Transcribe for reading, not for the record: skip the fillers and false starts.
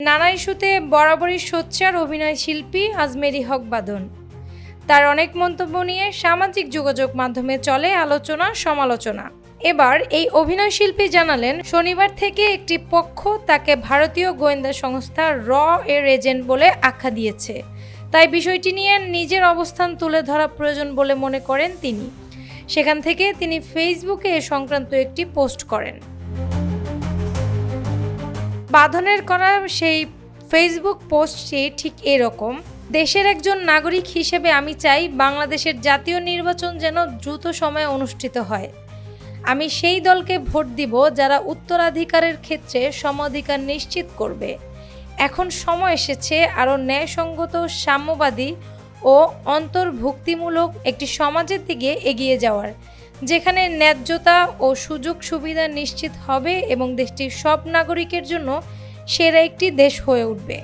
নানা ইস্যুতে বরাবরই সোচ্চার অভিনয় শিল্পী আজমেরী হক বাঁধন। তার অনেক মন্তব্য নিয়ে সামাজিক যোগাযোগ মাধ্যমে চলে আলোচনা সমালোচনা। এবার এই অভিনয় শিল্পী জানালেন, শনিবার থেকে একটি পক্ষ তাকে ভারতীয় গোয়েন্দা সংস্থা র এর এজেন্ট বলে আখ্যা দিয়েছে। তাই বিষয়টি নিয়ে নিজের অবস্থান তুলে ধরা প্রয়োজন বলে মনে করেন তিনি। সেখান থেকে তিনি ফেসবুকে এ সংক্রান্ত একটি পোস্ট করেন। বাঁধনের করা সেই ফেসবুক পোস্টটি ঠিক এরকম: দেশের একজন নাগরিক হিসেবে আমি চাই বাংলাদেশের জাতীয় নির্বাচন যেন দ্রুত সময়ে অনুষ্ঠিত হয়। আমি সেই দলকে ভোট দিব যারা উত্তরাধিকারের ক্ষেত্রে সম-অধিকার নিশ্চিত করবে। এখন সময় এসেছে আরও ন্যায়সঙ্গত, সাম্যবাদী ও অন্তর্ভুক্তিমূলক একটি সমাজের দিকে এগিয়ে যাওয়ার, যেখানে ন্যায্যতা ও সুযোগ সুবিধা নিশ্চিত হবে এবং দেশটির সব নাগরিকের জন্য সেরা একটি দেশ হয়ে উঠবে।